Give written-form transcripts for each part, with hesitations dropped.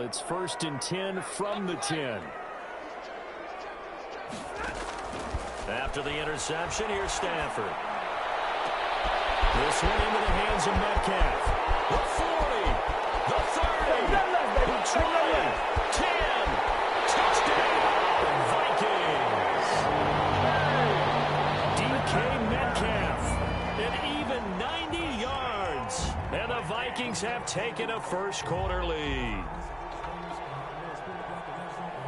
It's 1st and 10 from the 10. After the interception, here's Stafford. This one into the hands of Metcalf. The 40, the 30, the 20, 10. Touchdown, Vikings. DK Metcalf, an even 90 yards. And the Vikings have taken a first-quarter lead.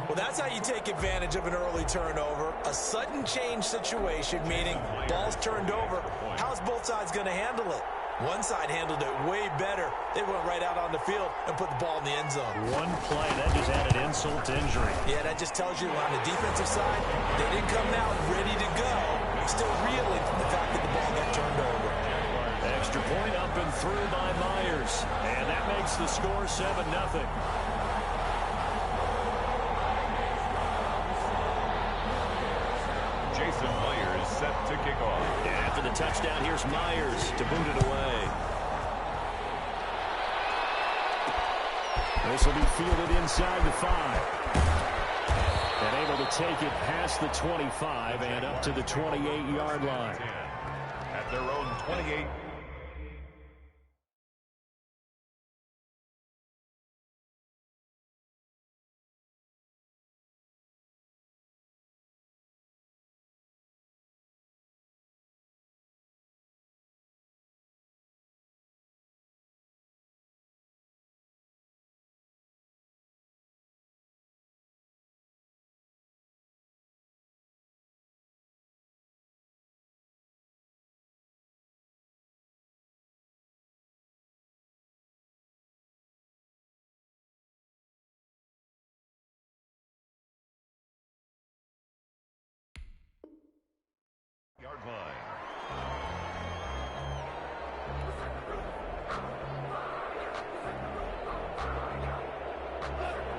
Well, that's how you take advantage of an early turnover. A sudden change situation, meaning ball's turned over. How's both sides going to handle it? One side handled it way better. They went right out on the field and put the ball in the end zone. One play, that just added insult to injury. Yeah, that just tells you on the defensive side, they didn't come out ready to go. Still reeling from the fact that the ball got turned over. Extra point up and through by Myers. And that makes the score 7-0. Jason Myers set to kick off. And after the touchdown, here's Myers to boot it away. This will be fielded inside the 5. And able to take it past the 25 and up to the 28-yard line. At their own 28. Yard line.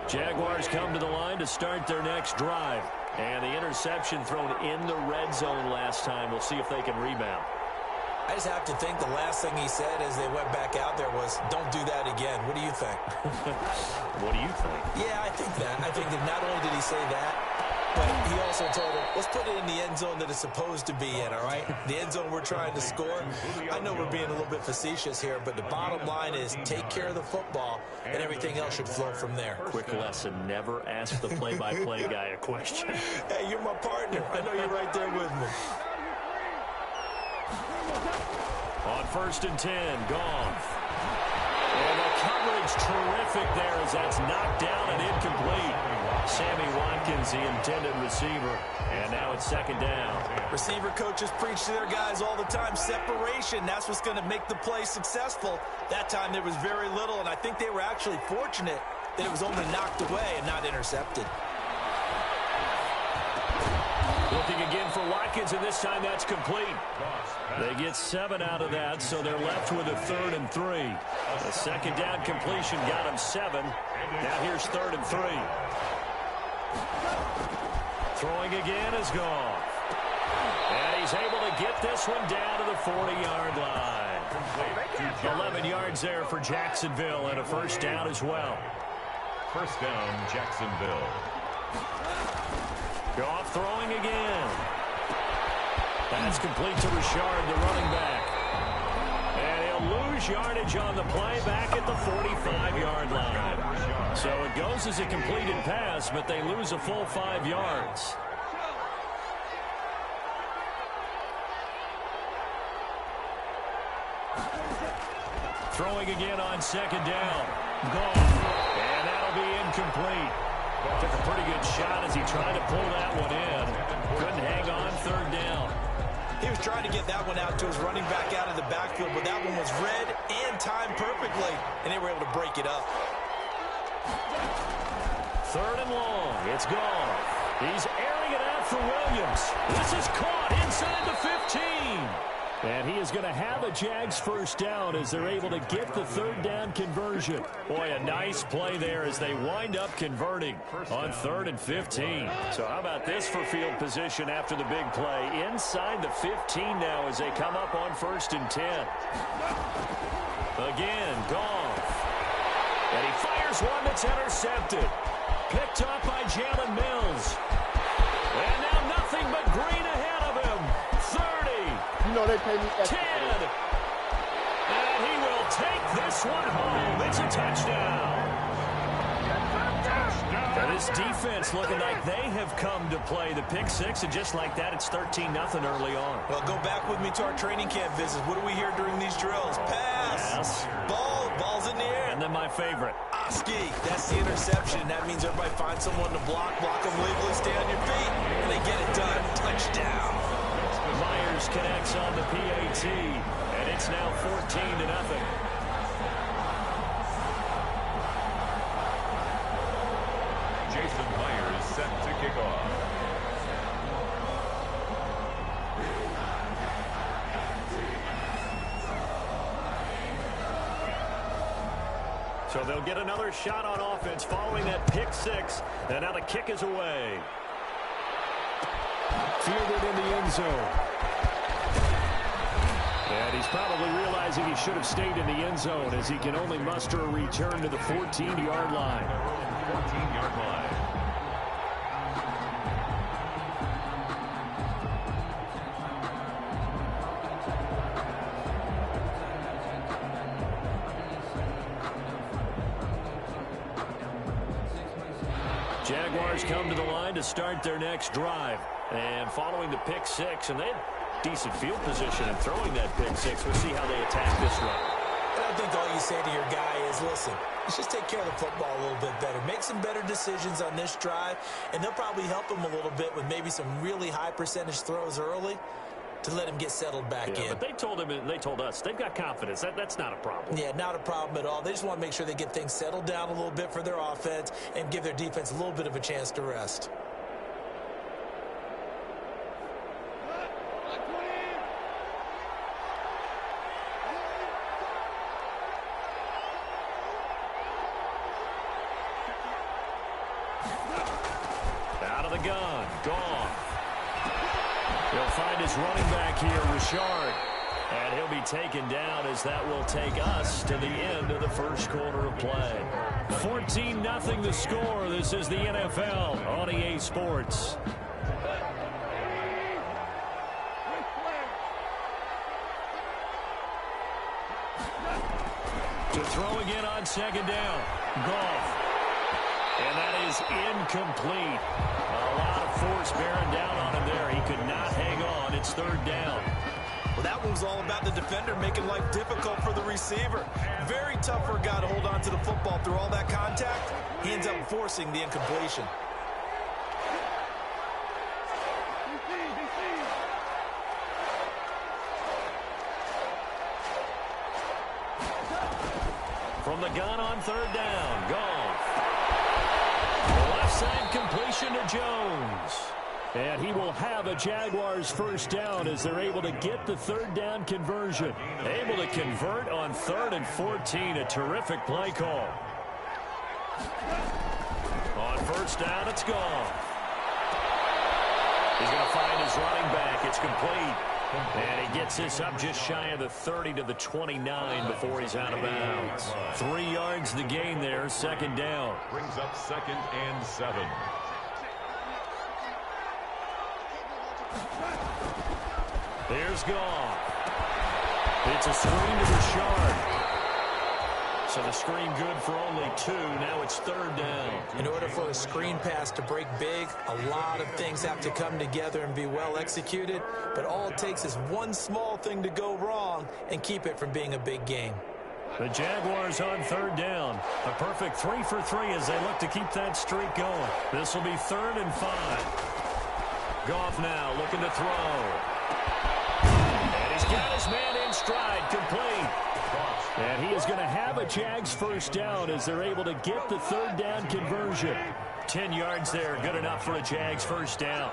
Jaguars come to the line to start their next drive. And the interception thrown in the red zone last time. We'll see if they can rebound. I just have to think the last thing he said as they went back out there was, don't do that again. What do you think? What do you think? Yeah, I think that. I think that not only did he say that, but he also told him, let's put it in the end zone that it's supposed to be in, all right? The end zone we're trying to score. I know we're being a little bit facetious here, but the bottom line is take care of the football, and everything else should flow from there. Quick lesson, never ask the play-by-play guy a question. Hey, you're my partner. I know you're right there with me. On 1st and 10, Goff. And the coverage terrific there as that's knocked down and incomplete. Sammy Watkins, the intended receiver. And now it's 2nd down. Receiver coaches preach to their guys all the time. Separation, that's what's going to make the play successful. That time there was very little, and I think they were actually fortunate that it was only knocked away and not intercepted. Looking again for Watkins, and this time that's complete. They get 7 out of that, so they're left with a 3rd and 3. The 2nd down completion got him 7. Now here's 3rd and 3. Throwing again is Goff. And he's able to get this one down to the 40-yard line. 11 yards there for Jacksonville and a 1st down as well. 1st down, Jacksonville. Goff throwing again. That's complete to Richard, the running back. And he'll lose yardage on the play back at the 45-yard line. So it goes as a completed pass, but they lose a full 5 yards. Throwing again on 2nd down. Goff. And that'll be incomplete. Took a pretty good shot as he tried to pull that one in. Couldn't hang on 3rd down. He was trying to get that one out to his running back out of the backfield, but that one was read and timed perfectly, and they were able to break it up. 3rd and long. It's gone. He's airing it out for Williams. This is caught inside the 15. And he is going to have a Jags 1st down as they're able to get the 3rd down conversion. Boy, a nice play there as they wind up converting on 3rd and 15. So how about this for field position after the big play? Inside the 15 now as they come up on 1st and 10. Again, Goff. And he fires Here's one that's intercepted. Picked up by Jalen Mills. And now nothing but green ahead of him. 30. You know they pay me extra. 10. And he will take this one home. It's a touchdown. Now this defense looking like they have come to play the pick six, and just like that, it's 13-0 early on. Well, go back with me to our training camp visits. What do we hear during these drills? Pass. Ball's in the air. And then my favorite. Ski. That's the interception. That means everybody finds someone to block them legally, stay on your feet, and they get it done. Touchdown. Myers connects on the PAT, and it's now 14-0. Jason Myers set to kick off. So they'll get another shot on offense following that pick six, and now the kick is away. Fielded in the end zone. And he's probably realizing he should have stayed in the end zone as he can only muster a return to the 14-yard line. 14-yard line. Jaguars come to the line to start their next drive. And following the pick six, and they had decent field position in throwing that pick six. We'll see how they attack this run. And I think all you say to your guy is, listen, let's just take care of the football a little bit better. Make some better decisions on this drive, and they'll probably help him a little bit with maybe some really high percentage throws early to let him get settled back in. But they told him, and they told us, they've got confidence. That's not a problem. Yeah, not a problem at all. They just want to make sure they get things settled down a little bit for their offense and give their defense a little bit of a chance to rest. Out of the gun. Gone. He'll find his running back here, Richard. And he'll be taken down as that will take us to the end of the first quarter of play. 14-0 the score. This is the NFL on EA Sports. To throw again on second down. Goff. And that is incomplete. A lot of force bearing down on him there. He could not hang on. It's third down. Well, that one was all about the defender making life difficult for the receiver. Very tough for a guy to hold on to the football through all that contact. He ends up forcing the incompletion. From the gun on third down. Goff. Left side completion to Jones. And he will have a Jaguars first down as they're able to get the third down conversion. Able to convert on 3rd and 14. A terrific play call. On first down, it's Goff. He's going to find his running back. It's complete. And he gets this up just shy of the 30 to the 29 before he's out of bounds. 3 yards the gain there, second down. Brings up 2nd and 7. Here's Goff. It's a screen to Richard. So the screen good for only 2. Now it's third down. In order for a screen pass to break big, a lot of things have to come together and be well executed. But all it takes is one small thing to go wrong and keep it from being a big game. The Jaguars on third down. A perfect 3 for 3 as they look to keep that streak going. This will be 3rd and 5. Goff now looking to throw. And he's got his man in stride, complete. And he is going to have a Jags first down as they're able to get the third down conversion. 10 yards there, good enough for a Jags first down.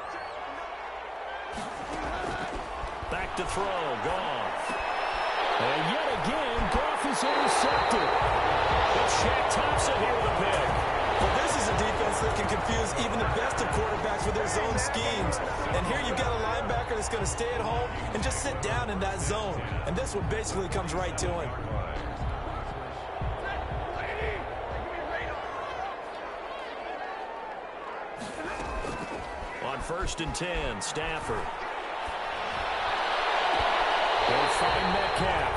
Back to throw, Goff. And yet again, Goff is intercepted. But Shaq Thompson here with a pick. Well, this is a defense that can confuse even the best of quarterbacks with their zone schemes. And here you've got a linebacker that's going to stay at home and just sit down in that zone. And this one basically comes right to him. On 1st and 10, Stafford. They'll find Metcalf.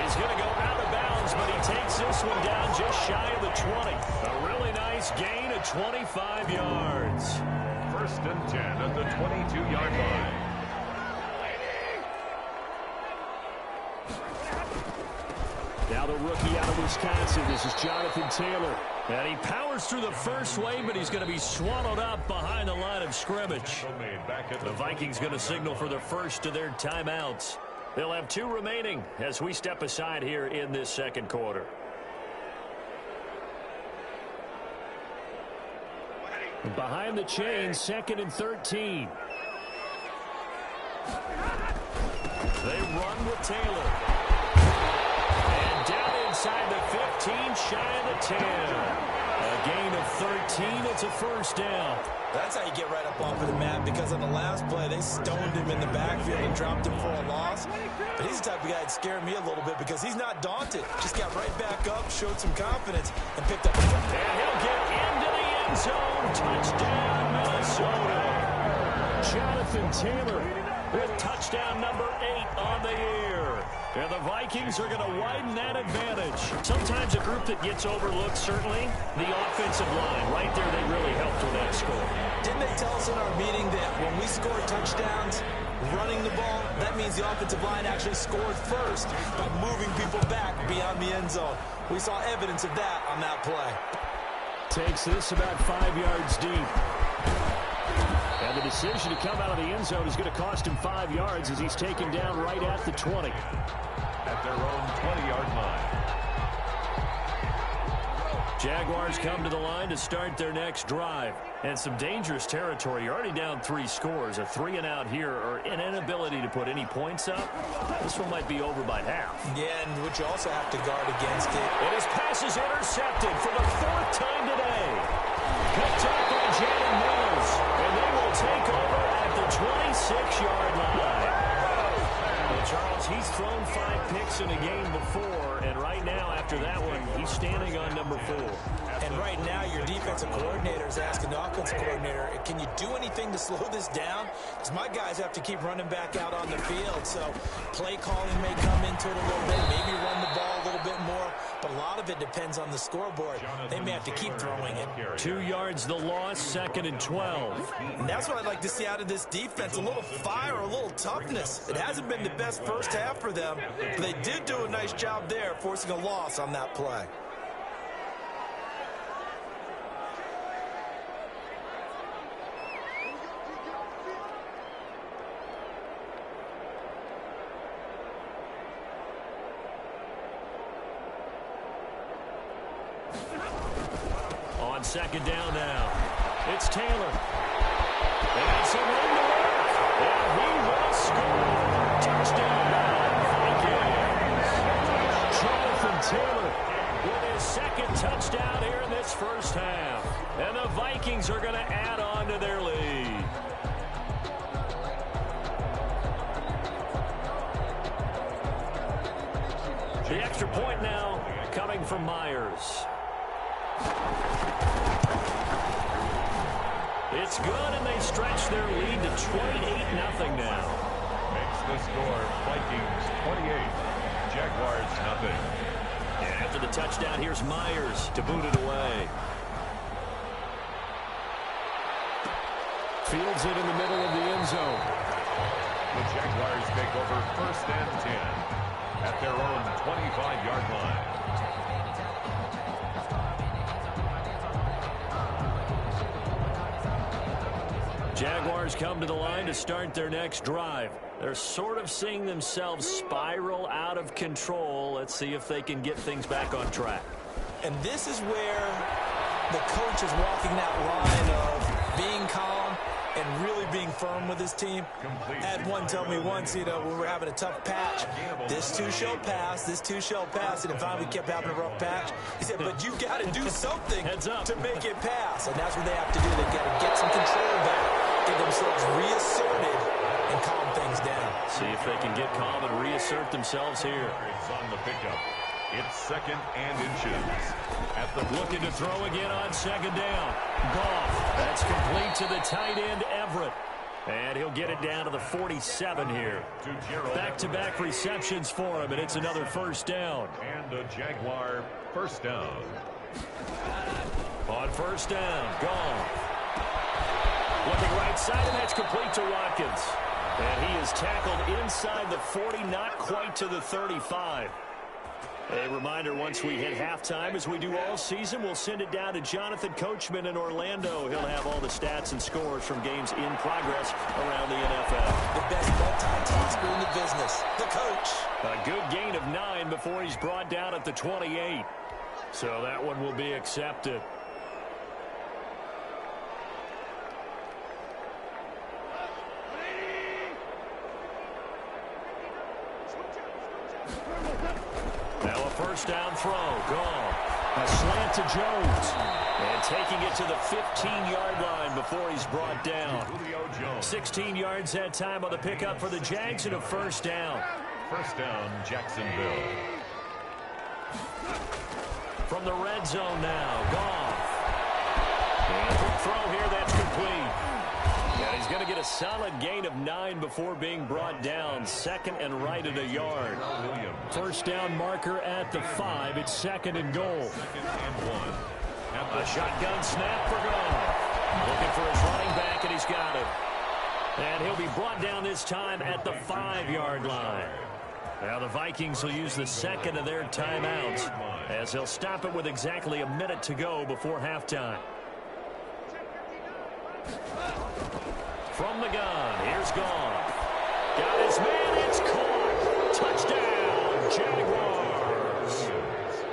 He's going to go out of bounds, but he takes this one down just shy of the 20. A really nice gain of 25 yards. 1st and 10 at the 22-yard line. Now the rookie out of Wisconsin. This is Jonathan Taylor. And he powers through the first wave, but he's going to be swallowed up behind the line of scrimmage. The Vikings going to signal for the first of their timeouts. They'll have 2 remaining as we step aside here in this second quarter. Behind the chain, 2nd and 13. They run with Taylor. And down inside the 15, shy of the 10. A gain of 13. It's a first down. That's how you get right up off of the mat, because on the last play, they stoned him in the backfield and dropped him for a loss. But he's the type of guy that scared me a little bit because he's not daunted. Just got right back up, showed some confidence, and picked up a first. And he'll get into the end zone. Touchdown, Minnesota. Jonathan Taylor With touchdown number 8 on the year. And the Vikings are going to widen that advantage. Sometimes a group that gets overlooked, certainly, the offensive line. Right there, they really helped with that score. Didn't they tell us in our meeting that when we score touchdowns running the ball, that means the offensive line actually scored first by moving people back beyond the end zone? We saw evidence of that on that play. takes this about 5 yards deep. And the decision to come out of the end zone is going to cost him 5 yards as he's taken down right at the 20. At their own 20-yard line. Jaguars come to the line to start their next drive. And some dangerous territory. You're already down 3 scores. A 3-and-out here, or an inability to put any points up. This one might be over by half. Yeah, and what you also have to guard against it. And his pass is intercepted for the 4th time today. Picked up by Jalen Mills. And they will take over at the 26-yard line. Well, Charles, he's thrown 5 picks in a game before, and right now, after that one, he's standing on number 4. And right now, your defensive coordinator is asking the offensive coordinator, can you do anything to slow this down? Because my guys have to keep running back out on the field, so play calling may come into it a little bit, maybe run the ball a little bit more, but a lot of it depends on the scoreboard. They may have to keep throwing it. 2 yards the loss, 2nd and 12. And that's what I'd like to see out of this defense, a little fire, a little toughness. It hasn't been the best first half for them, but they did do a nice job there, forcing a loss on that play. On 2nd down now, it's Taylor. And some room to work. And he will score. Touchdown, Vikings. Jonathan Taylor With his 2nd touchdown here in this first half. And the Vikings are going to add on to their lead. The extra point now coming from Myers. It's good, and they stretch their lead to 28-0 now. Makes the score Vikings 28, Jaguars nothing. And after the touchdown, here's Myers to boot it away. fields it in the middle of the end zone. The Jaguars take over 1st and 10 at their own 25-yard line. Jaguars come to the line to start their next drive. They're sort of seeing themselves spiral out of control. Let's see if they can get things back on track. And this is where the coach is walking that line of being calm and really being firm with his team. I had one tell me once, when we were having a tough patch, this too shall pass, this too shall pass, and finally we kept having a rough patch. He said, but you got to do something to make it pass, and that's what they have to do. They got to get some control back, get themselves reasserted, and calm things down. See if they can get calm and reassert themselves here. It's on the pickup. It's 2nd and inches. Looking to throw again on 2nd down. Goff. That's complete to the tight end, Everett. And he'll get it down to the 47 here. Back-to-back receptions for him, and it's another 1st down. And a Jaguar 1st down. On 1st down, Goff. Looking right side, and that's complete to Watkins. And he is tackled inside the 40, not quite to the 35. A reminder, once we hit halftime, as we do all season, we'll send it down to Jonathan Coachman in Orlando. He'll have all the stats and scores from games in progress around the NFL. The best multitasker in the business, the coach. A good gain of 9 before he's brought down at the 28. So that one will be accepted. Now a 1st down throw. Gone. A slant to Jones. And taking it to the 15-yard line before he's brought down. 16 yards that time on the pickup for the Jags and a 1st down. 1st down, Jacksonville. From the red zone now. Goff. And quick throw here. That's complete. And he's going to get a solid gain of 9 before being brought down. 2nd and right at a yard. 1st down marker at the 5. It's 2nd and goal. 2nd and 1. A shotgun snap for Goff. Looking for his running back, and he's got it. And he'll be brought down this time at the 5-yard line. Now the Vikings will use the 2nd of their timeouts, as they'll stop it with exactly a minute to go before halftime. From the gun, here's Goff. Got his man, it's caught. Touchdown, Jaguars.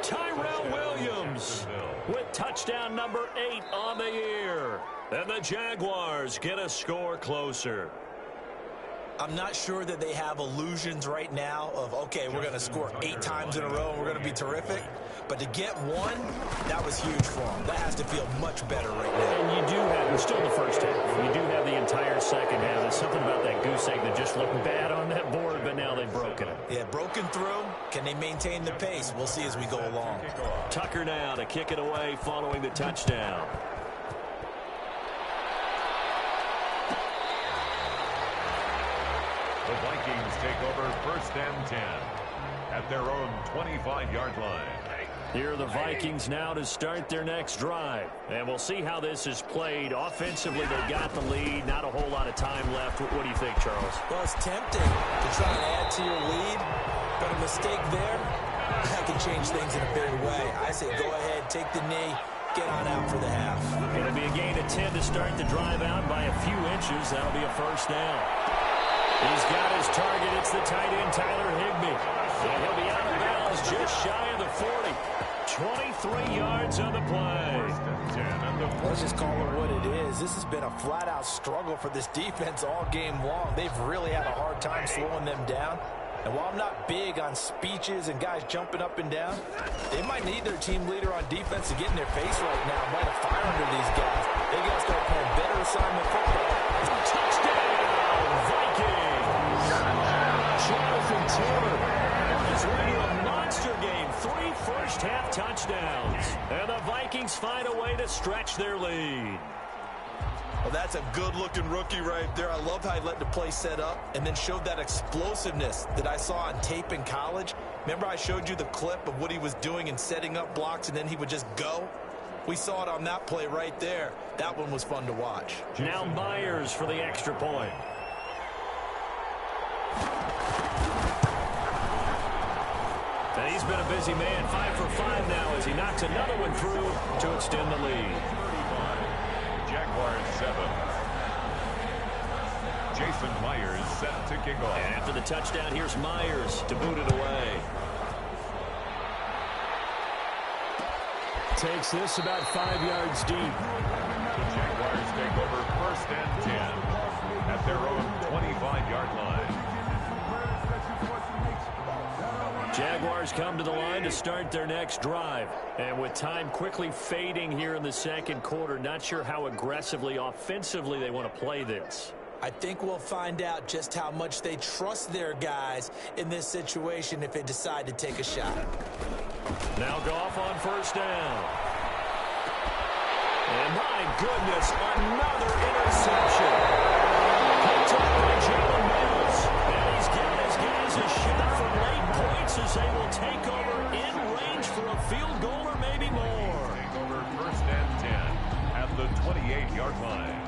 Tyrell Williams with touchdown number 8 on the year. And the Jaguars get a score closer. I'm not sure that they have illusions right now of, okay, we're going to score 8 times in a row and we're going to be terrific. But to get 1, that was huge for them. That has to feel much better right now. And you do have, we're still in the first half. You do have the entire second half. There's something about that goose egg that just looked bad on that board, but now they've broken it. Yeah, broken through. Can they maintain the pace? We'll see as we go along. Tucker now to kick it away following the touchdown. The Vikings take over 1st and 10 at their own 25-yard line. Here are the Vikings now to start their next drive. And we'll see how this is played. Offensively, they got the lead. Not a whole lot of time left. What do you think, Charles? Well, it's tempting to try and add to your lead. But a mistake there, that can change things in a big way. I say go ahead, take the knee, get on out for the half. Going to be a gain of 10 to start the drive out by a few inches. That'll be a 1st down. He's got his target. It's the tight end, Tyler Higbee. And he'll be out of bounds just shy of the 40. 23 yards on the play. Let's just call it what it is. This has been a flat-out struggle for this defense all game long. They've really had a hard time slowing them down. And while I'm not big on speeches and guys jumping up and down, they might need their team leader on defense to get in their face right now and light a fire under these guys. They got to start playing better assignment football. Touchdown, Vikings! Jonathan Taylor is winning a monster game. 3 first-half touchdowns. And the Vikings find a way to stretch their lead. Well, that's a good-looking rookie right there. I love how he let the play set up and then showed that explosiveness that I saw on tape in college. Remember I showed you the clip of what he was doing and setting up blocks, and then he would just go? We saw it on that play right there. That one was fun to watch. Now Myers for the extra point. And he's been a busy man. 5 for 5 now as he knocks another one through to extend the lead. Jaguars 7. Jason Myers set to kick off. And after the touchdown, here's Myers to boot it away. Takes this about 5 yards deep. The Jaguars take over 1st and 10 at their own 25-yard line. Jaguars come to the line to start their next drive. And with time quickly fading here in the second quarter, not sure how aggressively, offensively they want to play this. I think we'll find out just how much they trust their guys in this situation if they decide to take a shot. Now Goff on first down. And my goodness, another interception. Picked up by Jalen Mills. And he's given his guys a shot for late points as they will take over in range for a field goal or maybe more. Take over first and 10 at the 28-yard line.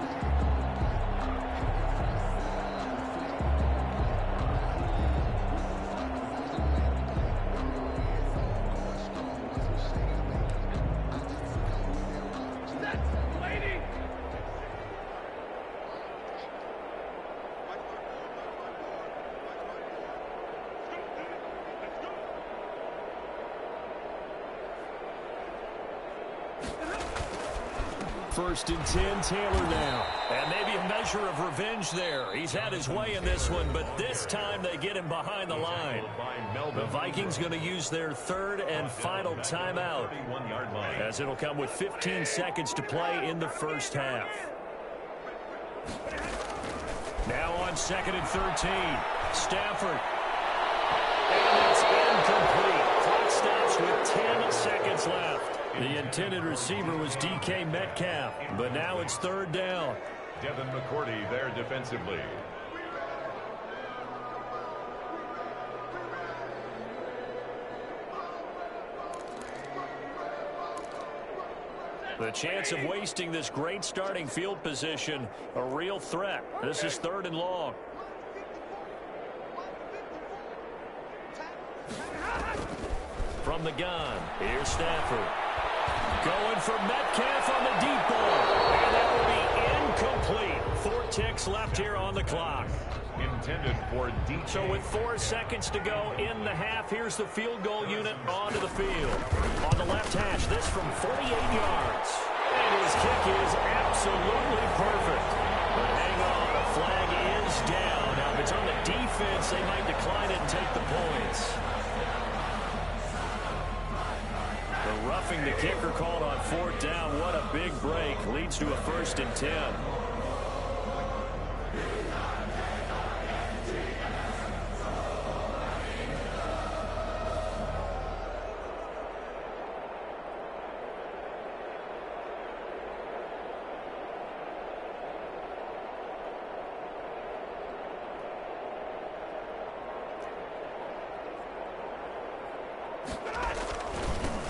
First and 10, Taylor now. And maybe a measure of revenge there. He's had his way in this one, but this time they get him behind the line. The Vikings going to use their third and final timeout, as it'll come with 15 seconds to play in the first half. Now on second and 13, Stafford. And it's incomplete. Clock stops with 10 seconds left. The intended receiver was DK Metcalf, but now it's third down. Devin McCourty there defensively. The chance of wasting this great starting field position, a real threat. This is third and long. From the gun, here's Stafford. Going for Metcalf on the deep ball. And that will be incomplete. 4 ticks left here on the clock. Intended for DK. So with 4 seconds to go in the half, here's the field goal unit onto the field. On the left hash, this from 48 yards. And his kick is absolutely perfect. But hang on, the flag is down. Now, if it's on the defense, they might decline it and take the points. The roughing the kicker called on fourth down. What a big break. Leads to a first and 10.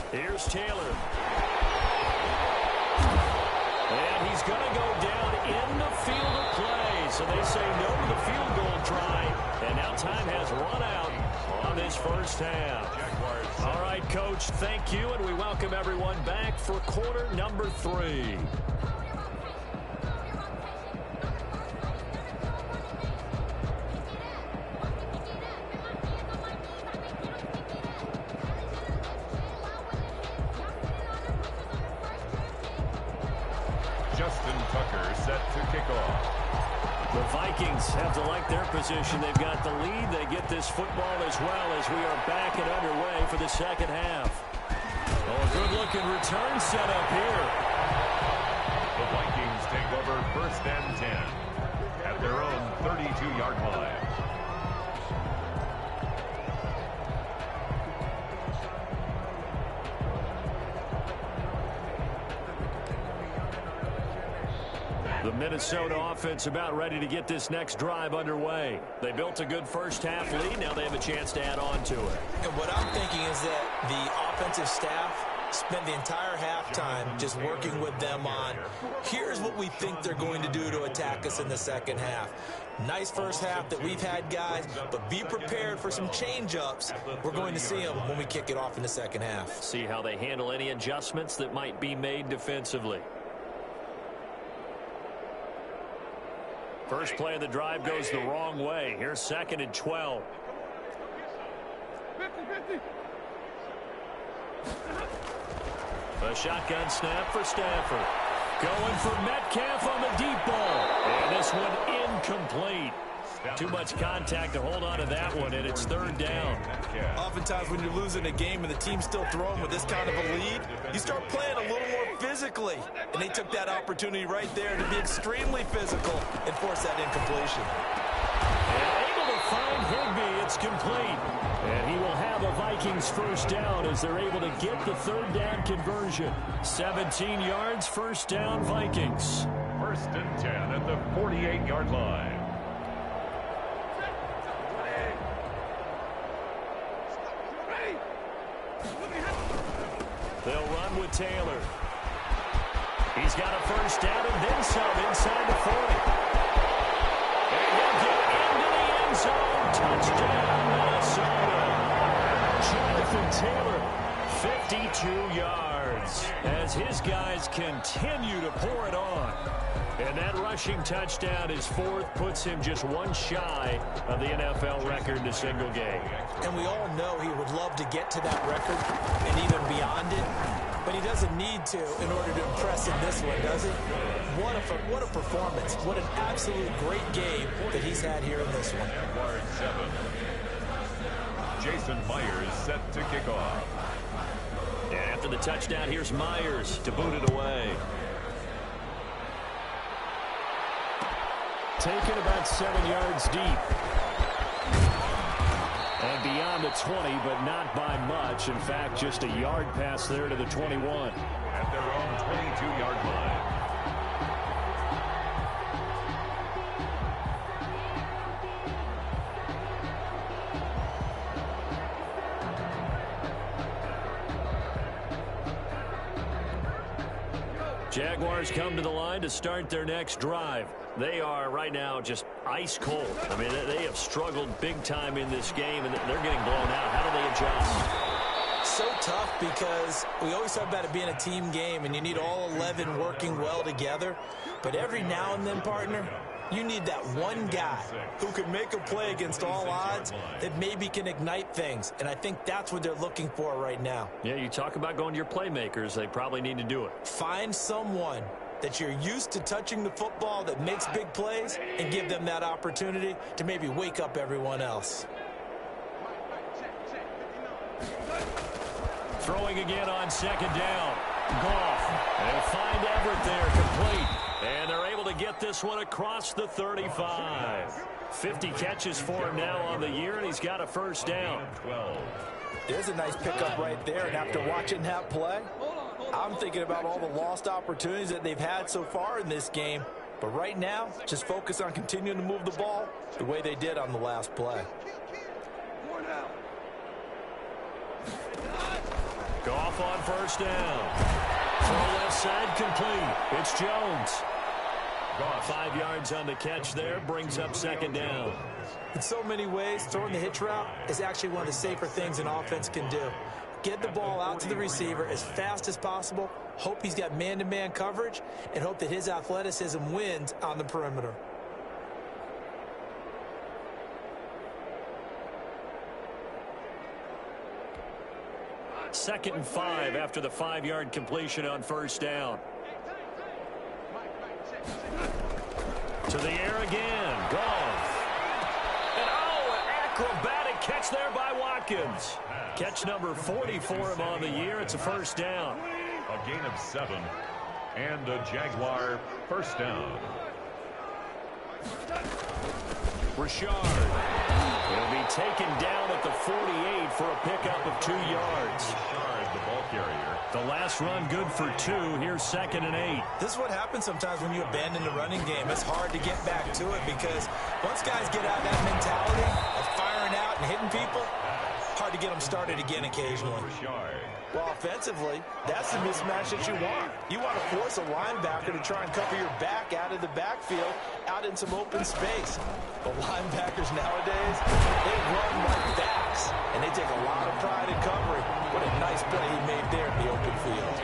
Here's Taylor. And he's going to go down in the field of play. So they say no to the field goal try. And now time has run out on this first half. All right, Coach, thank you. And we welcome everyone back for quarter number 3. The Vikings have to like their position. They've got the lead. They get this football as well as we are back and underway for the second half. Oh, a good-looking return set up here. The Vikings take over first and 10 at their own 32-yard line. The Minnesota offense about ready to get this next drive underway. They built a good first half lead. Now they have a chance to add on to it. And what I'm thinking is that the offensive staff spent the entire halftime just working with them on, here's what we think they're going to do to attack us in the second half. Nice first half that we've had, guys, but be prepared for some change-ups. We're going to see them when we kick it off in the second half. See how they handle any adjustments that might be made defensively. First play of the drive goes the wrong way. Here's second and 12. A shotgun snap for Stafford. Going for Metcalf on the deep ball. And this one incomplete. Too much contact to hold on to that one, and it's third down. Oftentimes when you're losing a game and the team's still throwing with this kind of a lead, you start playing a little more physically. And they took that opportunity right there to be extremely physical and force that incompletion. And able to find Higbee. It's complete. And he will have a Vikings first down as they're able to get the third down conversion. 17 yards, first down, Vikings. First and 10 at the 48-yard line. They'll run with Taylor. He's got a first down and then some inside the 40. And he'll get into the end zone. Touchdown, Minnesota. Jonathan Taylor, 52 yards as his guys continue to pour it on. And that rushing touchdown, his fourth, puts him just one shy of the NFL record in a single game. And we all know he would love to get to that record and even beyond it. But he doesn't need to in order to impress in this one, does he? What a performance. What an absolute great game that he's had here in this one. Jaguars 7. Jason Myers set to kick off. And after the touchdown, here's Myers to boot it away. Taken about 7 yards deep. And beyond the 20, but not by much. In fact, just a yard pass there to the 21. At their own 22-yard line. Jaguars come to the line to start their next drive. They are right now just ice cold. I mean, they have struggled big time in this game, and they're getting blown out. How do they adjust? So tough because we always talk about it being a team game, and you need all 11 working well together. But every now and then, partner, you need that one guy who can make a play against all odds that maybe can ignite things. And I think that's what they're looking for right now. Yeah, you talk about going to your playmakers. They probably need to do it. Find someone that you're used to touching the football that makes big plays and give them that opportunity to maybe wake up everyone else. Throwing again on second down. Goff. And find Everett there, complete. And they're able to get this one across the 35. 50 catches for him now on the year, and he's got a first down. There's a nice pickup right there, and after watching that play, I'm thinking about all the lost opportunities that they've had so far in this game. But right now, just focus on continuing to move the ball the way they did on the last play. Goff on first down. Throw left side complete. It's Jones. 5 yards on the catch there, brings up second down. In so many ways, throwing the hitch route is actually one of the safer things an offense can do. Get the ball out to the receiver as fast as possible, hope he's got man-to-man coverage, and hope that his athleticism wins on the perimeter. Second and 5 after the 5-yard completion on first down. To the air again. Goff. And an acrobatic catch there by Watkins. Catch number 40 for him on the year. It's a first down. A gain of 7 and a Jaguar first down. Richard. He'll be taken down at the 48 for a pickup of 2 yards. Richard, the ball carrier. The last run good for 2. Here's 2nd and 8. This is what happens sometimes when you abandon the running game. It's hard to get back to it because once guys get out of that mentality of firing out and hitting people, hard to get them started again occasionally. Well, offensively, that's the mismatch that you want. You want to force a linebacker to try and cover your back out of the backfield, out in some open space. But linebackers nowadays, they run like backs, and they take a lot of pride in covering. What a nice play he made there in the open field.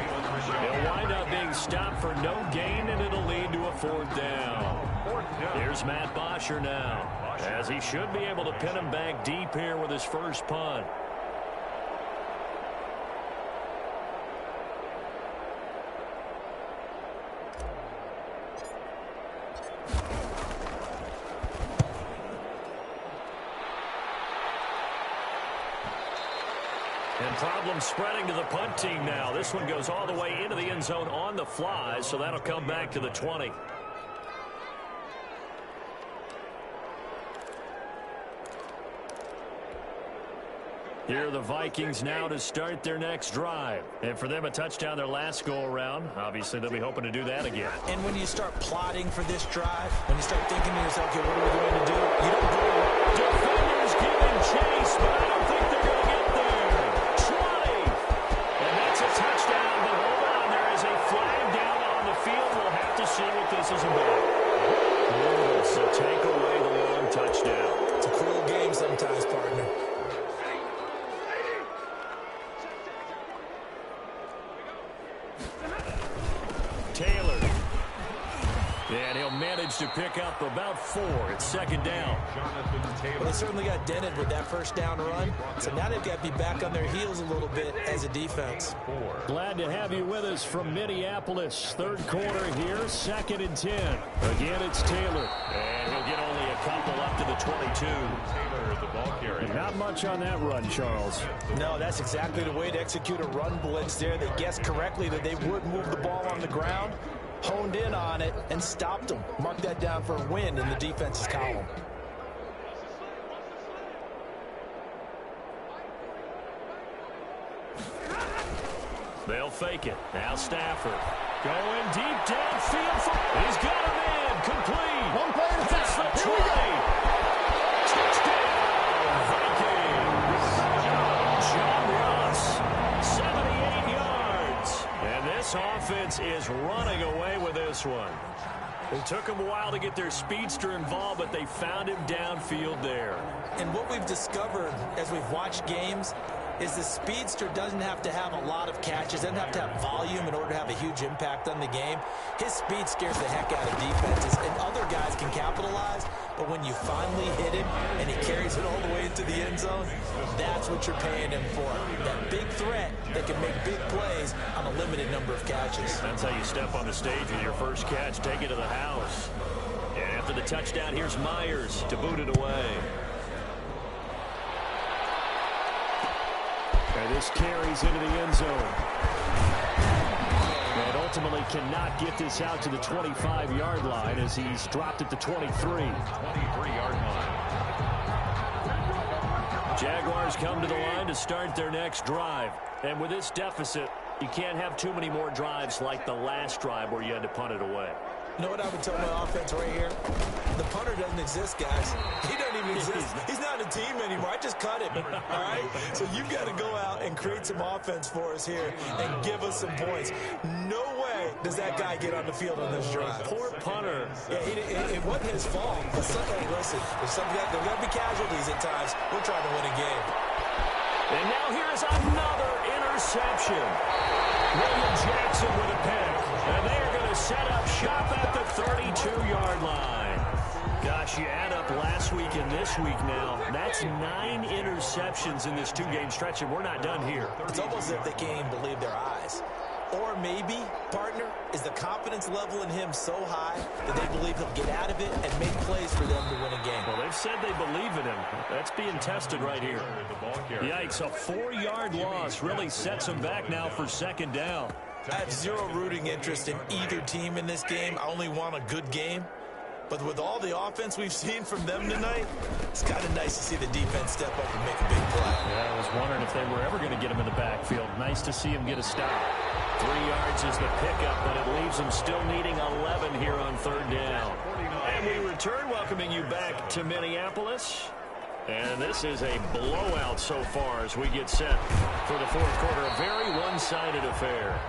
He'll wind up being stopped for no gain, and it'll lead to a fourth down. Here's Matt Bosher now, as he should be able to pin him back deep here with his first punt. And And problems spreading to the punt team now. This one goes all the way into the end zone on the fly, so that'll come back to the 20. Here are the Vikings now to start their next drive. And for them, a touchdown their last go-around. Obviously, they'll be hoping to do that again. And when you start plotting for this drive, when you start thinking to yourself, okay, what are we going to do? You don't go. Defenders giving chase, but I don't think they're going to get there. 20. And that's a touchdown, but hold on. There is a flag down on the field. We'll have to see what this is about. So take away the long touchdown. It's a cruel game sometimes, partner. Taylor. And he'll manage to pick up about 4. It's second down. Well, they certainly got dented with that first down run. So now they've got to be back on their heels a little bit as a defense. Glad to have you with us from Minneapolis. Third quarter here, 2nd and 10. Again, it's Taylor. And he'll get only a couple up to the 22. Taylor, the ball carrier. Not much on that run, Charles. No, that's exactly the way to execute a run blitz there. They guessed correctly that they would move the ball on the ground, honed in on it, and stopped them. Mark that down for a win in the defense's column. They'll fake it. Now Stafford. Going deep downfield. He's got him in. Complete. One play at a That's the time. 20. Here we go. Touchdown, Vikings. John Ross, 78 yards. And this offense is running away with this one. It took them a while to get their speedster involved, but they found him downfield there. And what we've discovered as we've watched games is the speedster doesn't have to have a lot of catches, doesn't have to have volume in order to have a huge impact on the game. His speed scares the heck out of defenses, and other guys can capitalize, but when you finally hit him and he carries it all the way into the end zone, that's what you're paying him for. That big threat that can make big plays on a limited number of catches. That's how you step on the stage with your first catch, take it to the house. And after the touchdown, here's Myers to boot it away. And this carries into the end zone. And ultimately cannot get this out to the 25-yard line as he's dropped at the 23. 23-yard line. Jaguars come to the line to start their next drive. And with this deficit, you can't have too many more drives like the last drive where you had to punt it away. You know what I would tell my offense right here? The punter doesn't exist, guys. He doesn't even exist. He's not a team anymore. I just cut him, all right? So you've got to go out and create some offense for us here and give us some points. No way does that guy get on the field on this drive. Poor punter. Yeah, it wasn't his fault. But listen, there's got to be casualties at times. We're trying to win a game. And now here's another interception. William Jackson with a pick. And they are going to set up shop at the 32-yard line. Gosh, you add up last week and this week now. That's 9 interceptions in this 2-game stretch, and we're not done here. It's almost as if they can't even believe their eyes. Or maybe, partner, is the confidence level in him so high that they believe he'll get out of it and make plays for them to win a game. Well, they've said they believe in him. That's being tested right here. Yikes, a 4-yard loss really sets them back now for second down. I have zero rooting interest in either team in this game. I only want a good game. But with all the offense we've seen from them tonight, it's kind of nice to see the defense step up and make a big play. Yeah, I was wondering if they were ever going to get him in the backfield. Nice to see him get a stop. 3 yards is the pickup, but it leaves them still needing 11 here on third down. And we return, welcoming you back to Minneapolis. And this is a blowout so far as we get set for the fourth quarter. A very one-sided affair.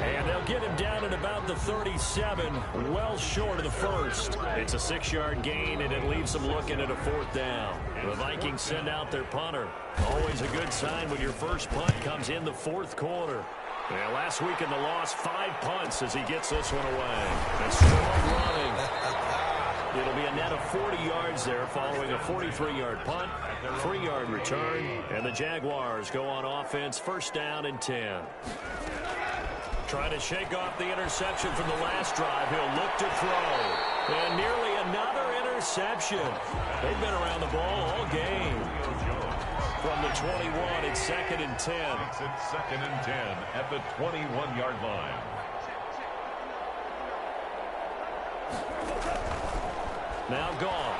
And they'll get him down at about the 37, well short of the first. It's a 6-yard gain, and it leaves them looking at a fourth down. The Vikings send out their punter. Always a good sign when your first punt comes in the fourth quarter. And last week in the loss, 5 punts as he gets this one away. And strong running. It'll be a net of 40 yards there following a 43-yard punt, 3-yard return, and the Jaguars go on offense, first down and 10. Trying to shake off the interception from the last drive. He'll look to throw. And nearly another interception. They've been around the ball all game. From the 21, it's 2nd and 10. It's 2nd and 10 at the 21-yard line. Now gone.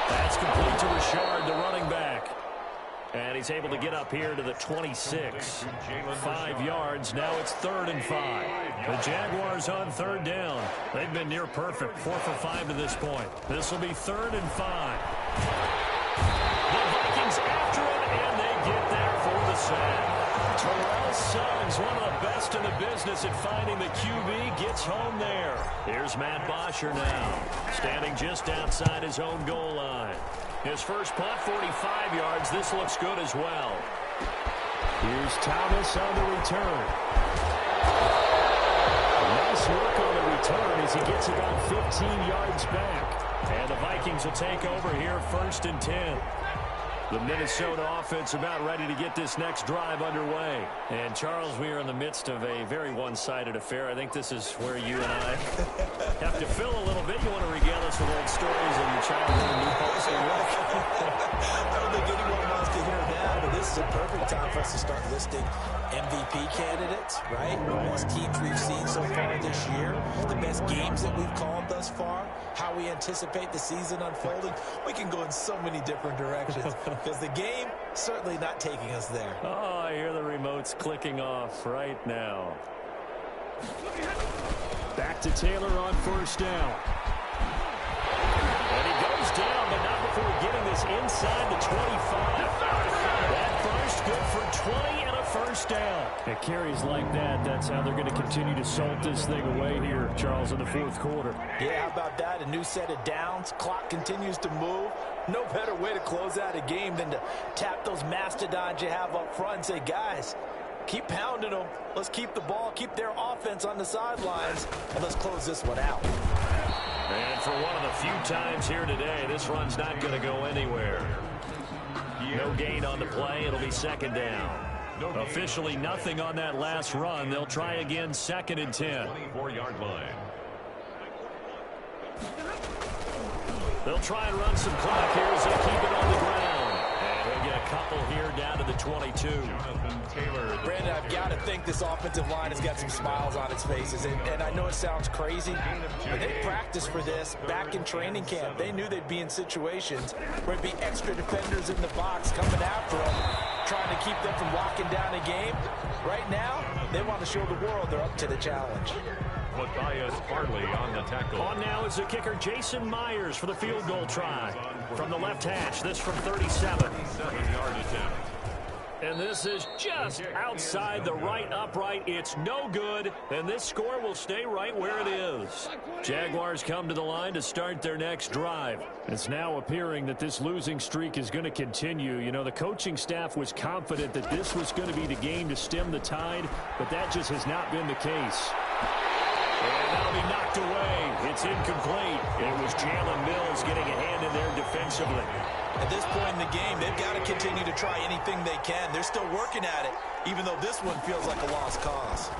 That's complete to Richard, the running back. And he's able to get up here to the 26. 5 yards. Now it's 3rd and 5. The Jaguars on 3rd down. They've been near perfect. 4 for 5 to this point. This will be 3rd and 5. The Vikings after him, and they get there for the sack. Terrell Suggs, one of the best in the business at finding the QB, gets home there. Here's Matt Bosher now, standing just outside his own goal line. His first punt, 45 yards. This looks good as well. Here's Thomas on the return. Nice work on the return as he gets about 15 yards back. And the Vikings will take over here, 1st and 10. The Minnesota offense about ready to get this next drive underway. And, Charles, we are in the midst of a very one-sided affair. I think this is where you and I have to fill a little bit. You want to regale us with old stories of your childhood and New Paltz? I don't think anyone wants to hear that, but this is a perfect time for us to start listing MVP candidates, right? The best teams we've seen so far this year, the best games that we've called thus far, how we anticipate the season unfolding. We can go in so many different directions because the game certainly not taking us there. Oh, I hear the remotes clicking off right now. Back to Taylor on 1st down. And he goes down, but not before getting this inside the 25. That first good for 20 and a 1st down. At carries like that, that's how they're going to continue to salt this thing away here, Charles, in the 4th quarter. Yeah, how about that? A new set of downs. Clock continues to move. No better way to close out a game than to tap those mastodons you have up front and say, guys, keep pounding them. Let's keep the ball, keep their offense on the sidelines, and let's close this one out. And for one of the few times here today, this run's not going to go anywhere. No gain on the play. It'll be 2nd down. Officially nothing on that last run. They'll try again, 2nd and 10. 24-yard line. They'll try and run some clock here as they keep it on the ground. And he'll get a couple here down to the 22. Brandon, I've got to think this offensive line has got some smiles on its faces. And I know it sounds crazy, but they practiced for this back in training camp. They knew they'd be in situations where it'd be extra defenders in the box coming after them, trying to keep them from locking down a game. Right now, they want to show the world they're up to the challenge. Matthias Farley on the tackle. On now is the kicker Jason Myers for the field goal try. From the left hash, this from 37. 7-yard attempt. And this is just outside the right upright. It's no good, and this score will stay right where it is. Jaguars come to the line to start their next drive. It's now appearing that this losing streak is going to continue. You know, the coaching staff was confident that this was going to be the game to stem the tide, but that just has not been the case. And that'll be knocked away. It's incomplete. It was Jalen Mills getting a hand in there defensively. At this point in the game, they've got to continue to try anything they can. They're still working at it, even though this one feels like a lost cause.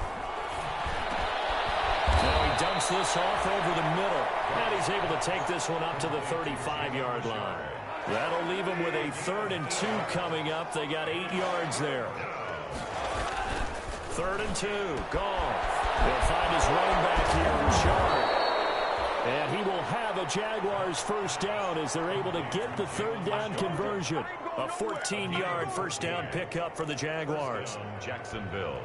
Now he dumps this off over the middle, and he's able to take this one up to the 35-yard line. That'll leave him with a 3rd and 2 coming up. They got 8 yards there. 3rd and 2, gone. They'll find his running back here, Richard. And he will have a Jaguars 1st down as they're able to get the 3rd down conversion. A 14-yard 1st down pickup for the Jaguars. Jacksonville.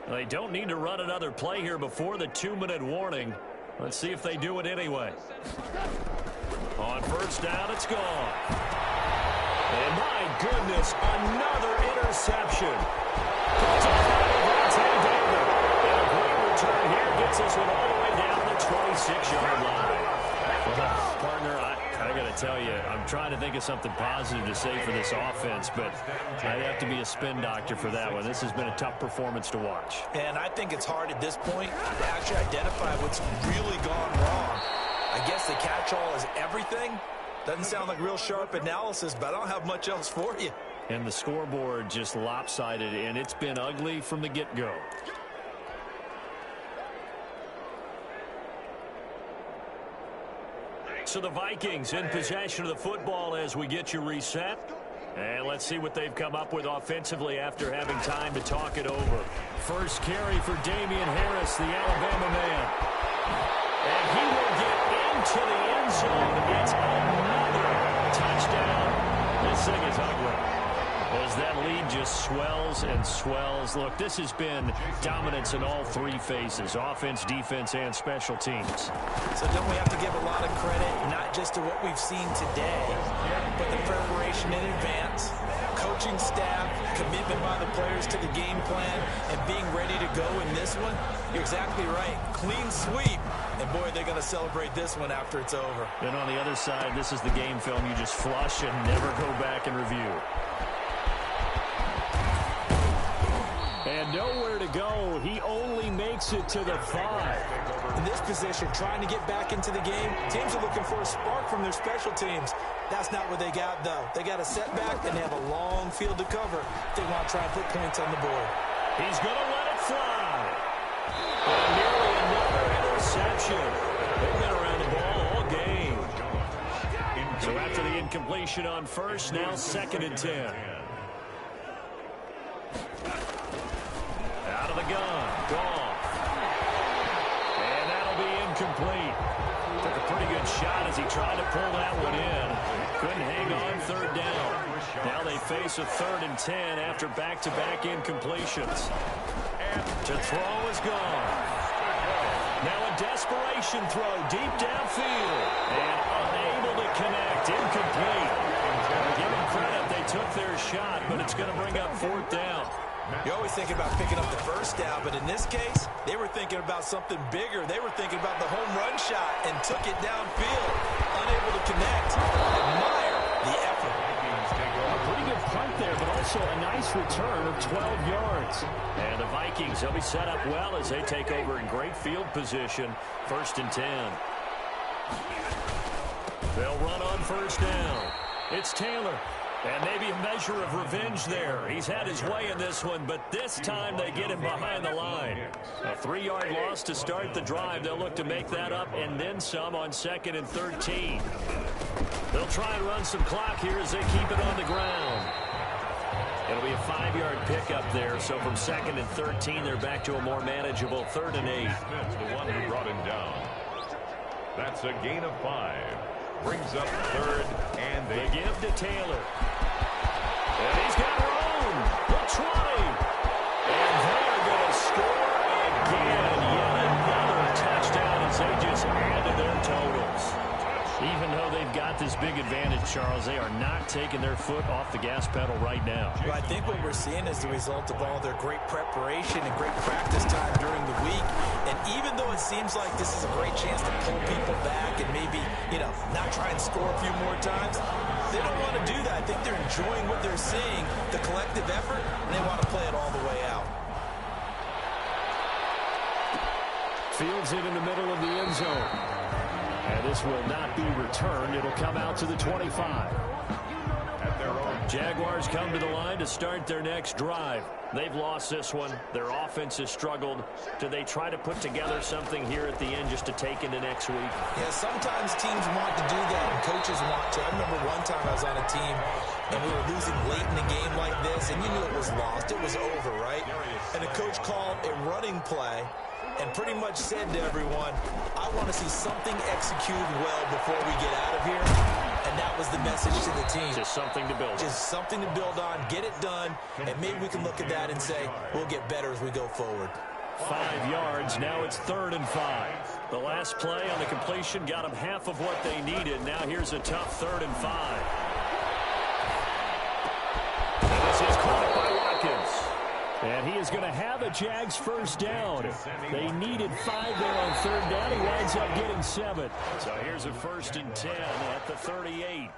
They don't need to run another play here before the 2-minute warning. Let's see if they do it anyway. On 1st down, it's gone. And my goodness, another interception. And a great return here gets this one all the way down the 26-yard line. Well, partner, I got to tell you, I'm trying to think of something positive to say for this offense, but I'd have to be a spin doctor for that one. This has been a tough performance to watch. And I think it's hard at this point to actually identify what's really gone wrong. I guess the catch-all is everything. Doesn't sound like real sharp analysis, but I don't have much else for you. And the scoreboard just lopsided, and it's been ugly from the get-go. So the Vikings in possession of the football as we get you reset. And let's see what they've come up with offensively after having time to talk it over. First carry for Damian Harris, the Alabama man. And he will get into the end zone. It's another touchdown. This thing is ugly as that lead just swells and swells. Look, this has been dominance in all three phases, offense, defense, and special teams. So don't we have to give a lot of credit, not just to what we've seen today, but the preparation in advance, coaching staff, commitment by the players to the game plan, and being ready to go in this one? You're exactly right. Clean sweep. And, boy, they're going to celebrate this one after it's over. And on the other side, this is the game film you just flush and never go back and review. And nowhere to go. He only makes it to the 5. In this position, trying to get back into the game, teams are looking for a spark from their special teams. That's not what they got, though. They got a setback, and they have a long field to cover if they want to try and put points on the board. He's going to let it fly. And nearly another interception. They've been around the ball all game. So after the incompletion on first, now 2nd and 10. Out of the gun. Goff. And that'll be incomplete. Took a pretty good shot as he tried to pull that one in. Couldn't hang on 3rd down. Now they face a 3rd and 10 after back-to-back incompletions. To throw is gone. Now a desperation throw deep downfield. And unable to connect. Incomplete. Give them credit. They took their shot, but it's going to bring up 4th down. You're always thinking about picking up the first down, but in this case, they were thinking about something bigger. They were thinking about the home run shot and took it downfield. Unable to connect. Admire the effort. A pretty good punt there, but also a nice return of 12 yards. And the Vikings, they'll be set up well as they take over in great field position. 1st and 10. They'll run on 1st down. It's Taylor. And maybe a measure of revenge there. He's had his way in this one, but this time they get him behind the line. A 3-yard loss to start the drive. They'll look to make that up and then some on 2nd and 13. They'll try and run some clock here as they keep it on the ground. It'll be a 5-yard pickup there, so from 2nd and 13, they're back to a more manageable 3rd and 8. Smith's the one who brought him down. That's a gain of 5. Brings up 3rd and 8. They give to Taylor. And he's got room. The 20. And they're going to score again. Yet another touchdown as they just add to their totals. Even though they've got this big advantage, Charles, they are not taking their foot off the gas pedal right now. Well, I think what we're seeing is the result of all their great preparation and great practice time during the week. And even though it seems like this is a great chance to pull people back and maybe, not try and score a few more times, they don't want to do that. I think they're enjoying what they're seeing, the collective effort, and they want to play it all the way out. Fields it in the middle of the end zone. And this will not be returned. It'll come out to the 25. At their own. Jaguars come to the line to start their next drive. They've lost this one. Their offense has struggled. Do they try to put together something here at the end just to take into next week? Yeah, sometimes teams want to do that, and coaches want to. I remember one time I was on a team, and we were losing late in the game like this, and you knew it was lost. It was over, right? And the coach called a running play and pretty much said to everyone, I want to see something executed well before we get out of here. And that was the message to the team. Just something to build on. Just something to build on, get it done, and maybe we can look at that and say, we'll get better as we go forward. 5 yards, now it's 3rd and 5. The last play on the completion got them half of what they needed. Now here's a tough 3rd and 5. And this is caught by Watkins. And he is going to have a Jags first down. They needed 5 there on 3rd down. He winds up getting 7. So here's a 1st and 10 at the 38.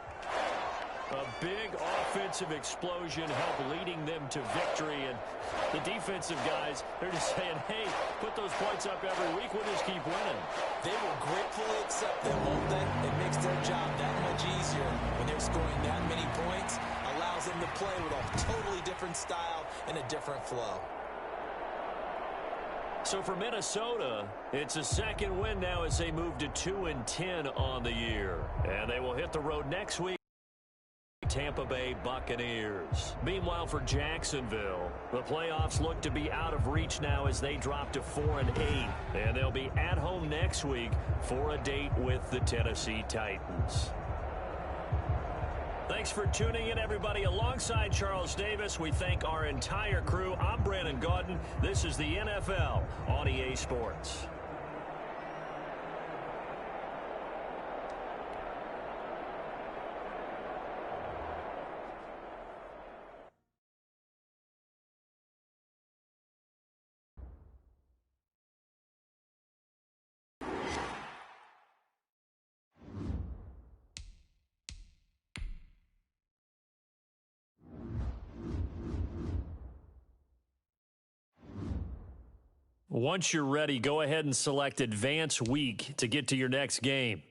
A big offensive explosion helped leading them to victory. And the defensive guys, they're just saying, hey, put those points up every week. We'll just keep winning. They will gratefully accept them, won't they? It makes their job that much easier when they're scoring that many points. Allows them to play with a totally different style and a different flow. So for Minnesota, it's a second win now as they move to 2-10 on the year. And they will hit the road next week. Tampa Bay Buccaneers. Meanwhile, for Jacksonville, the playoffs look to be out of reach now as they drop to 4-8. And they'll be at home next week for a date with the Tennessee Titans. Thanks for tuning in, everybody. Alongside Charles Davis, we thank our entire crew. I'm Brandon Gaudin. This is the NFL on EA Sports. Once you're ready, go ahead and select Advance Week to get to your next game.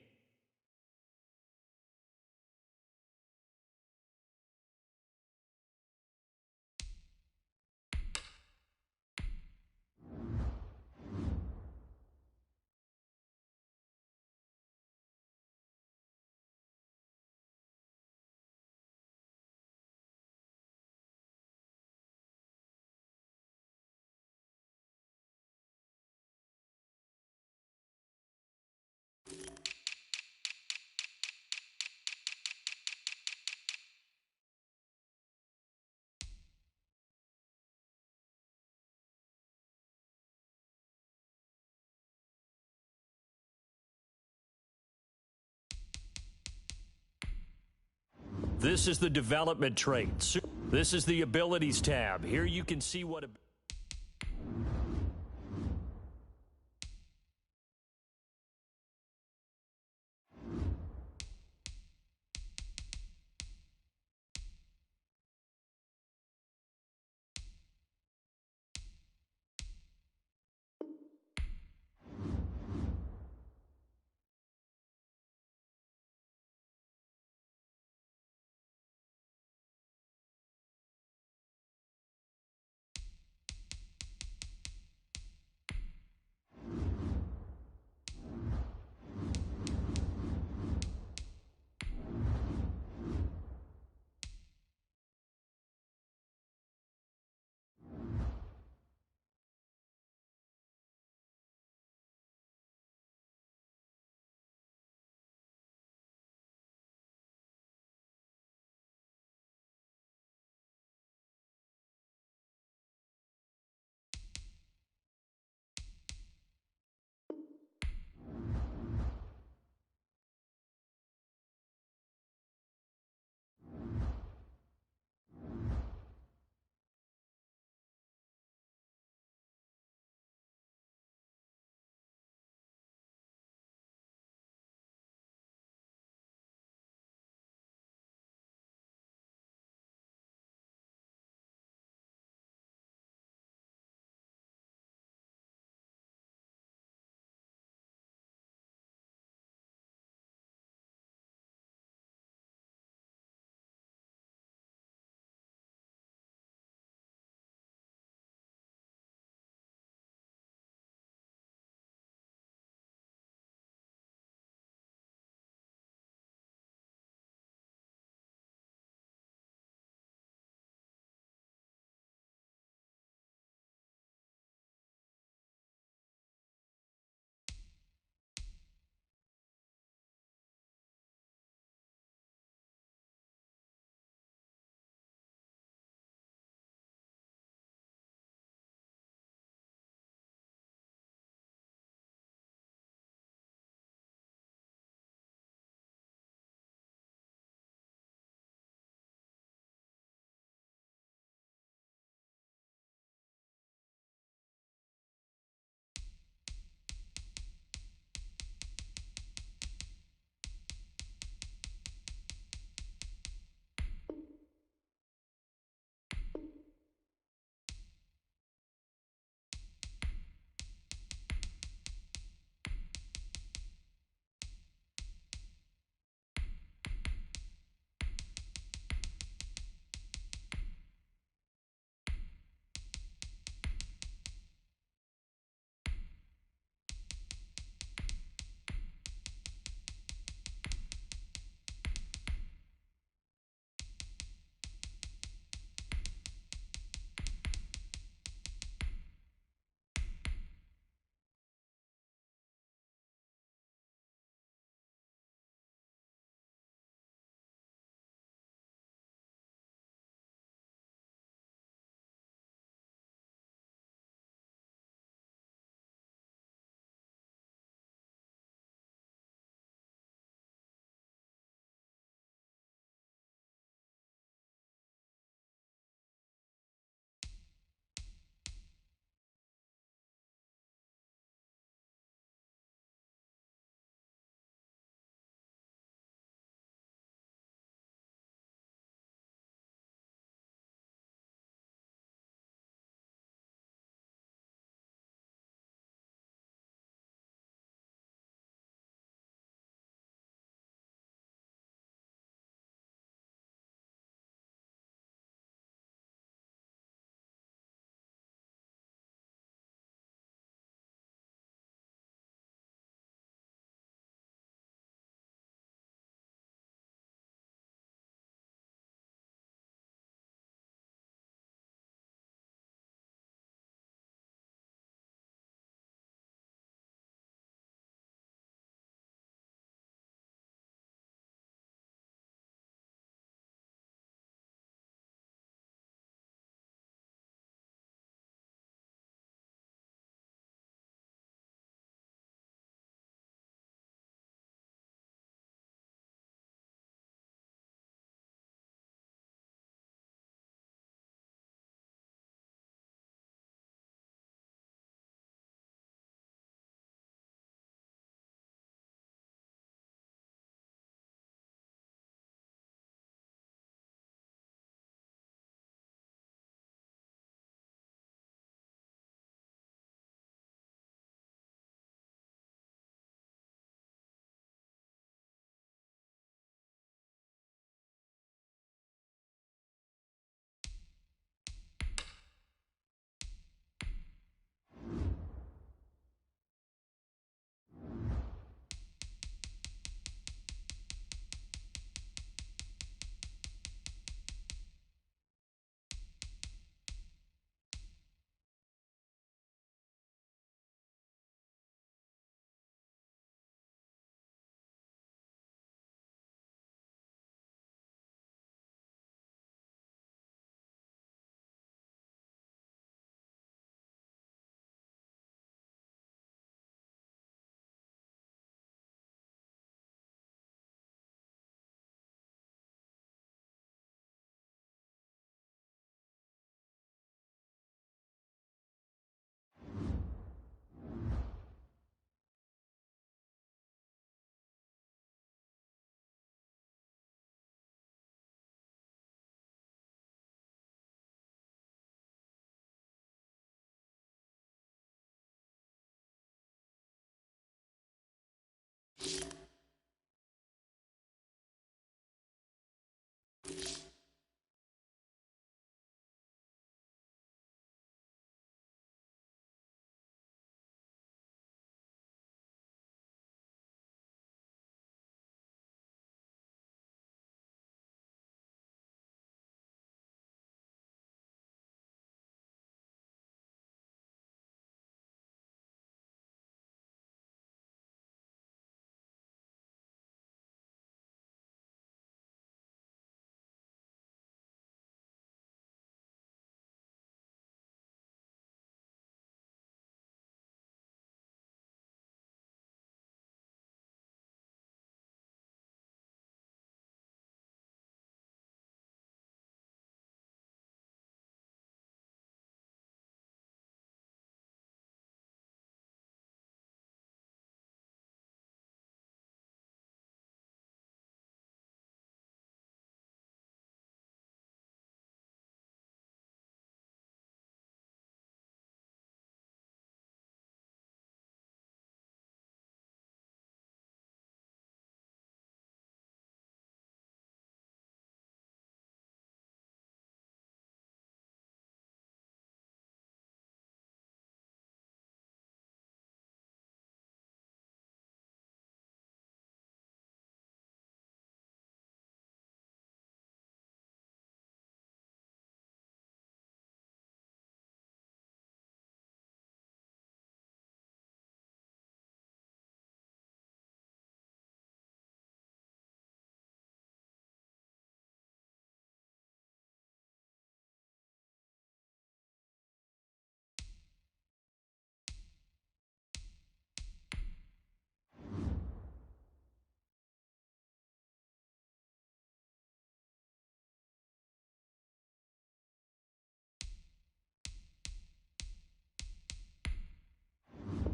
This is the development traits. This is the abilities tab. Here you can see what...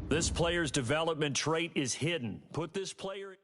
This player's development trait is hidden. Put this player...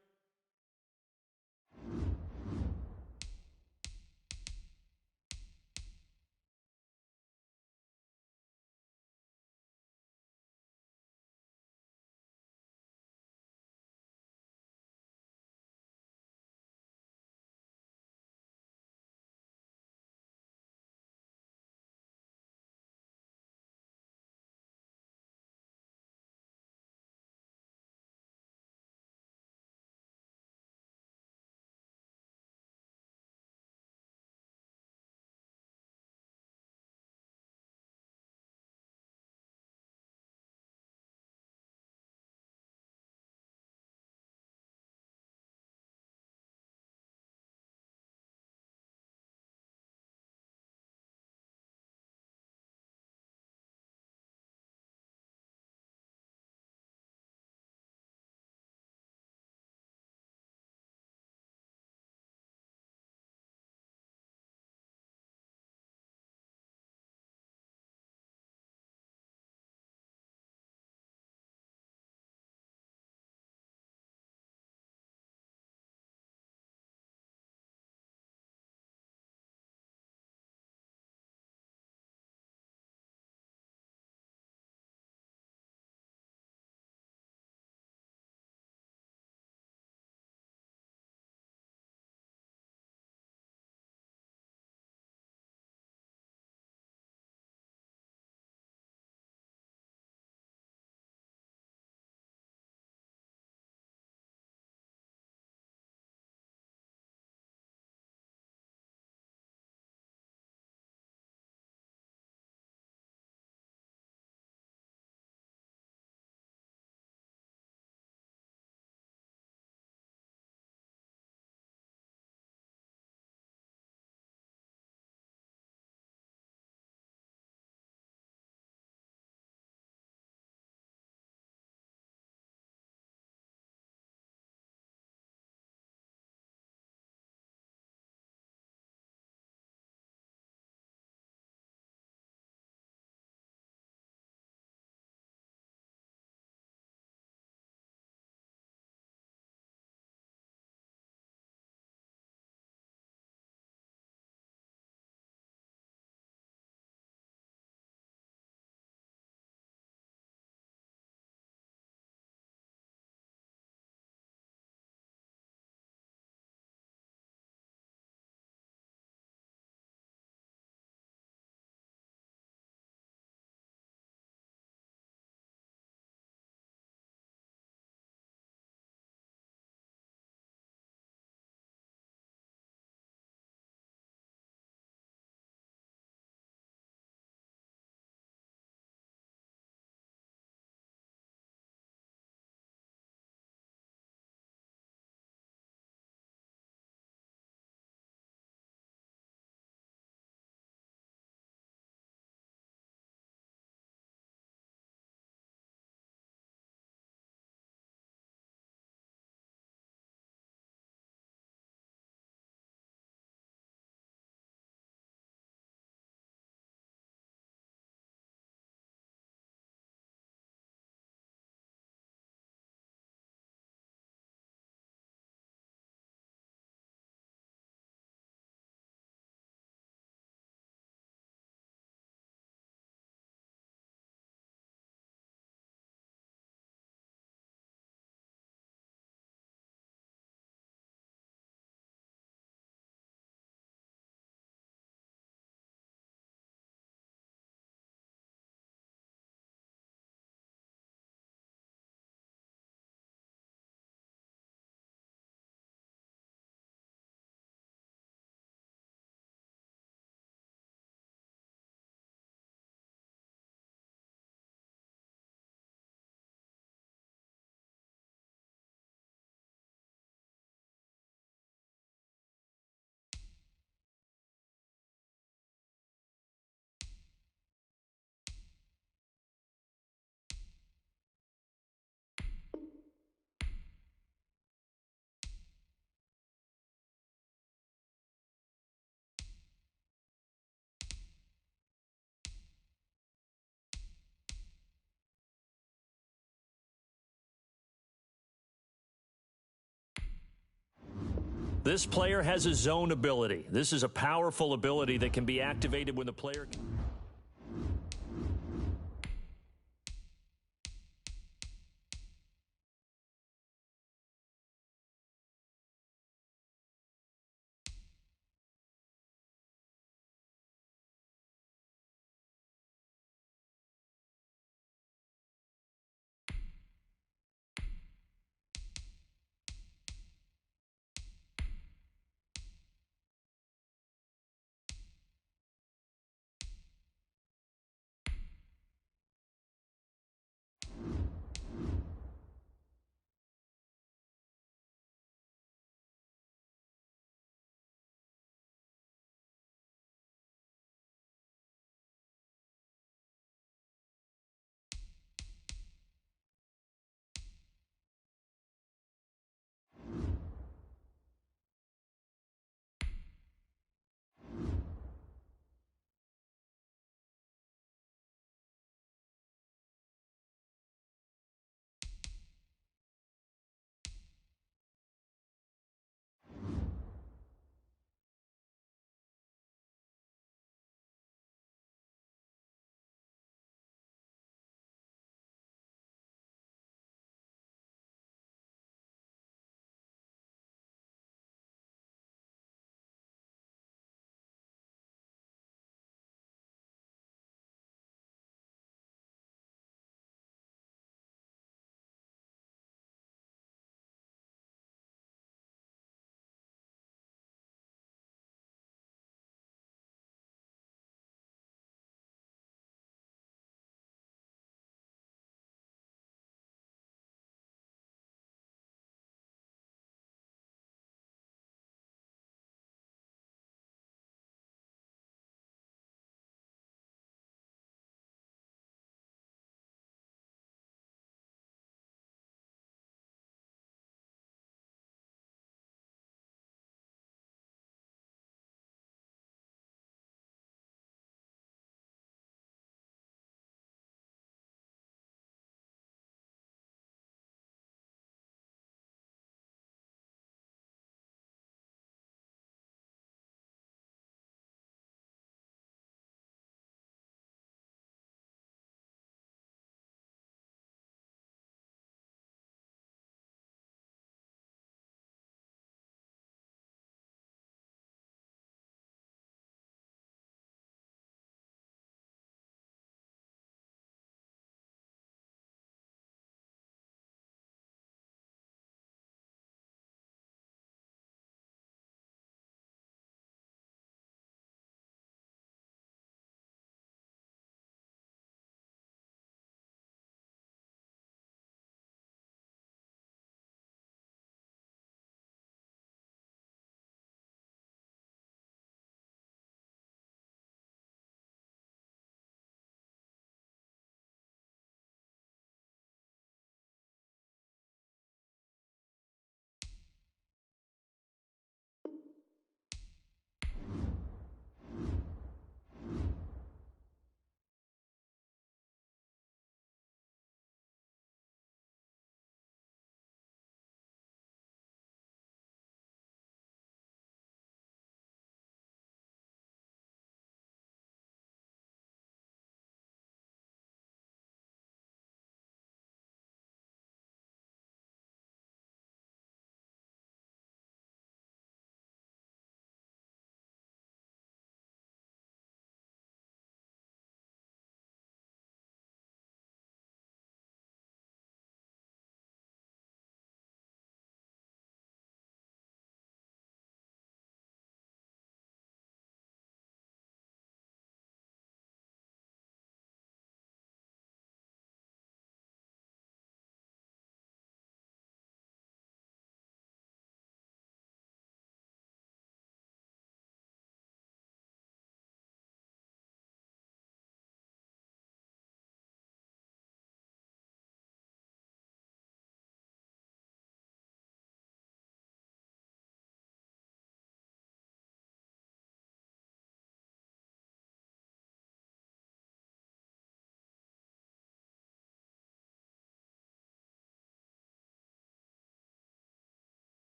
This player has a zone ability. This is a powerful ability that can be activated when the player...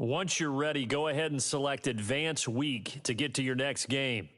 Once you're ready, go ahead and select Advance Week to get to your next game.